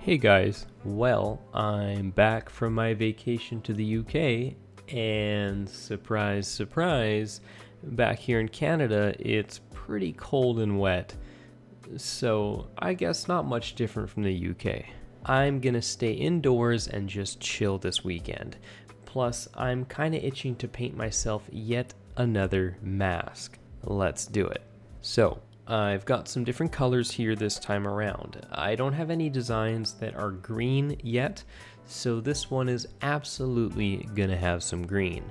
Hey guys, well, I'm back from my vacation to the UK, and surprise, surprise, back here in Canada, it's pretty cold and wet. So, I guess not much different from the UK. I'm gonna stay indoors and just chill this weekend. Plus, I'm kinda itching to paint myself yet another mask. Let's do it. So, I've got some different colors here this time around. I don't have any designs that are green yet, so this one is absolutely gonna have some green.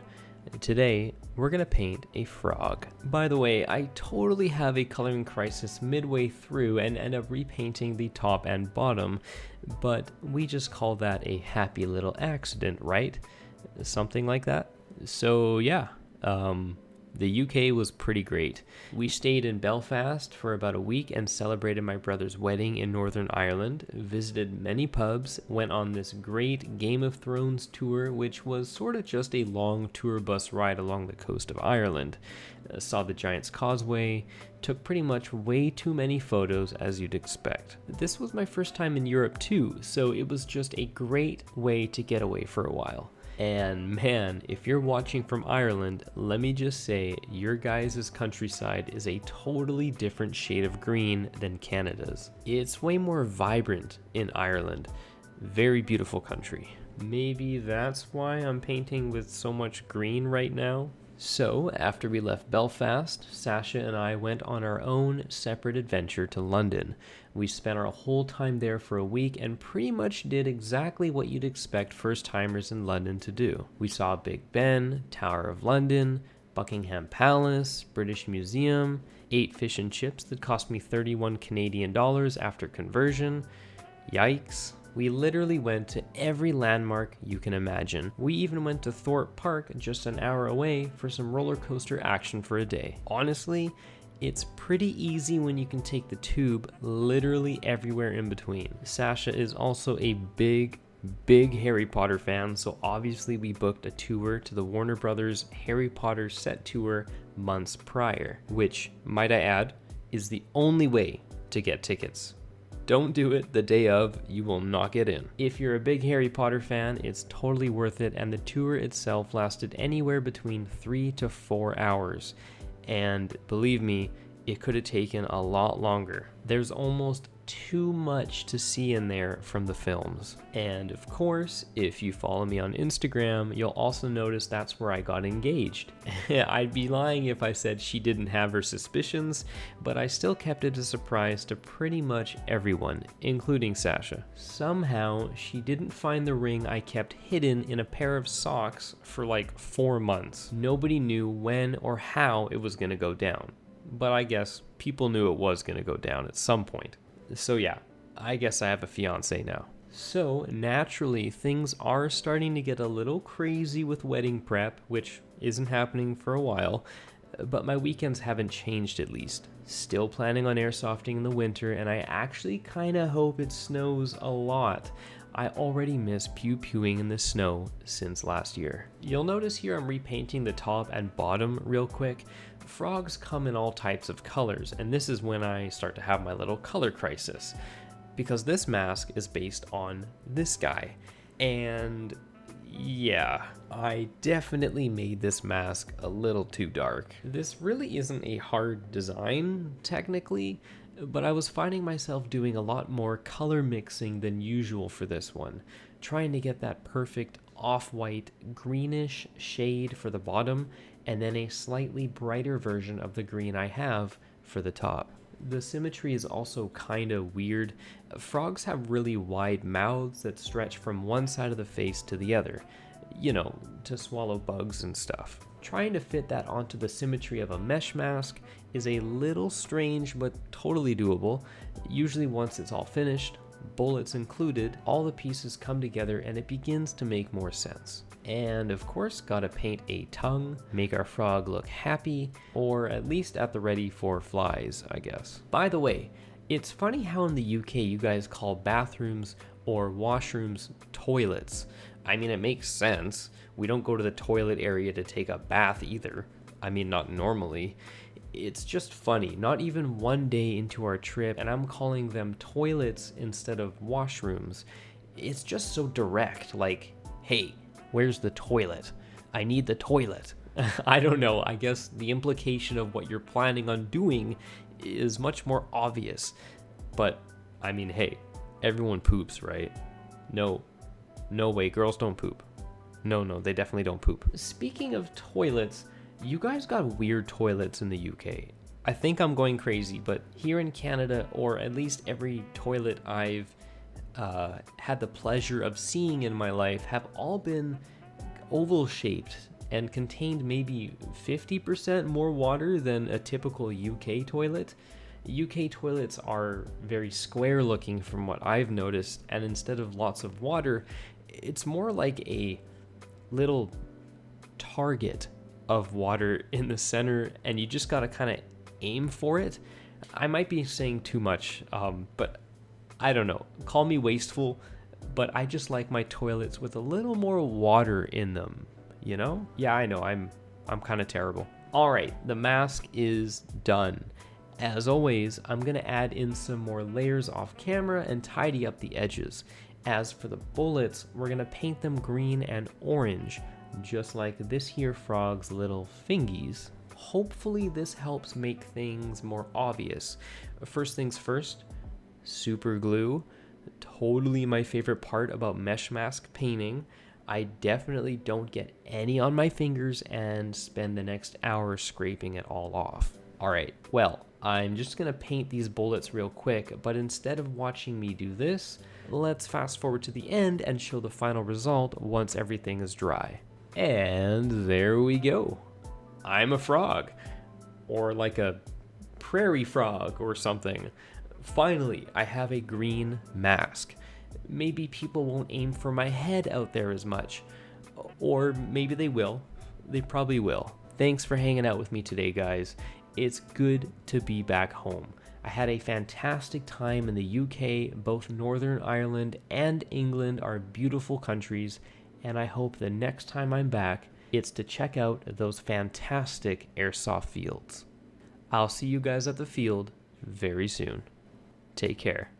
Today, we're gonna paint a frog. By the way, I totally have a coloring crisis midway through and end up repainting the top and bottom, but we just call that a happy little accident, right? Something like that. So yeah, the UK was pretty great. We stayed in Belfast for about a week and celebrated my brother's wedding in Northern Ireland, visited many pubs, went on this great Game of Thrones tour, which was sort of just a long tour bus ride along the coast of Ireland, saw the Giant's Causeway, took pretty much way too many photos as you'd expect. This was my first time in Europe too, so it was just a great way to get away for a while. And man, if you're watching from Ireland, let me just say your guys' countryside is a totally different shade of green than Canada's. It's way more vibrant in Ireland. Very beautiful country. Maybe that's why I'm painting with so much green right now. So, after we left Belfast, Sasha and I went on our own separate adventure to London. We spent our whole time there for a week and pretty much did exactly what you'd expect first-timers in London to do. We saw Big Ben, Tower of London, Buckingham Palace, British Museum, ate fish and chips that cost me 31 Canadian dollars after conversion. Yikes. We literally went to every landmark you can imagine. We even went to Thorpe Park, just an hour away, for some roller coaster action for a day. Honestly, it's pretty easy when you can take the tube literally everywhere in between. Sasha is also a big Harry Potter fan, so obviously we booked a tour to the Warner Brothers Harry Potter set tour months prior, which, might I add, is the only way to get tickets. Don't do it the day of, you will not get in. If you're a big Harry Potter fan, it's totally worth it, and the tour itself lasted anywhere between 3 to 4 hours. And believe me, it could have taken a lot longer. There's almost too much to see in there from the films. And of course, if you follow me on Instagram, you'll also notice that's where I got engaged. I'd be lying if I said she didn't have her suspicions, but I still kept it a surprise to pretty much everyone, including Sasha. Somehow, she didn't find the ring I kept hidden in a pair of socks for like 4 months. Nobody knew when or how it was gonna go down. But I guess people knew it was gonna go down at some point. So yeah, I guess I have a fiance now. So naturally, things are starting to get a little crazy with wedding prep, which isn't happening for a while, but my weekends haven't changed at least. Still planning on airsofting in the winter, and I actually kinda hope it snows a lot. I already miss pew-pewing in the snow since last year. You'll notice here I'm repainting the top and bottom real quick. Frogs come in all types of colors, and this is when I start to have my little color crisis. Because this mask is based on this guy. And yeah, I definitely made this mask a little too dark. This really isn't a hard design, technically, but I was finding myself doing a lot more color mixing than usual for this one, trying to get that perfect off-white greenish shade for the bottom, and then a slightly brighter version of the green I have for the top. The symmetry is also kinda weird. Frogs have really wide mouths that stretch from one side of the face to the other, you know, to swallow bugs and stuff. Trying to fit that onto the symmetry of a mesh mask is a little strange, but totally doable. Usually once it's all finished, bullets included, all the pieces come together and it begins to make more sense. And of course, gotta paint a tongue, make our frog look happy, or at least at the ready for flies, I guess. By the way, it's funny how in the UK you guys call bathrooms or washrooms toilets. I mean, it makes sense. We don't go to the toilet area to take a bath either. I mean, not normally. It's just funny, not even one day into our trip, and I'm calling them toilets instead of washrooms. It's just so direct, like, hey, where's the toilet? I need the toilet. I don't know, I guess the implication of what you're planning on doing is much more obvious. But, I mean, hey, everyone poops, right? No way, girls don't poop. No, they definitely don't poop. Speaking of toilets, you guys got weird toilets in the UK. I think I'm going crazy, but here in Canada, or at least every toilet I've had the pleasure of seeing in my life, have all been oval shaped and contained maybe 50% more water than a typical UK toilet. UK toilets are very square looking from what I've noticed, and instead of lots of water, it's more like a little target of water in the center, and you just gotta kind of aim for it. I might be saying too much, but I don't know. Call me wasteful, but I just like my toilets with a little more water in them, you know? Yeah, I know, I'm kind of terrible. All right, the mask is done. As always, I'm gonna add in some more layers off camera and tidy up the edges. As for the bullets, we're gonna paint them green and orange, just like this here frog's little fingies. Hopefully this helps make things more obvious. First things first, super glue. Totally my favorite part about mesh mask painting. I definitely don't get any on my fingers and spend the next hour scraping it all off. Alright, well, I'm just gonna paint these bullets real quick, but instead of watching me do this, let's fast forward to the end and show the final result once everything is dry. And there we go. I'm a frog, or like a prairie frog or something. Finally, I have a green mask. Maybe people won't aim for my head out there as much, or maybe they will. They probably will. Thanks for hanging out with me today, guys. It's good to be back home. I had a fantastic time in the UK. Both Northern Ireland and England are beautiful countries, and I hope the next time I'm back, it's to check out those fantastic airsoft fields. I'll see you guys at the field very soon. Take care.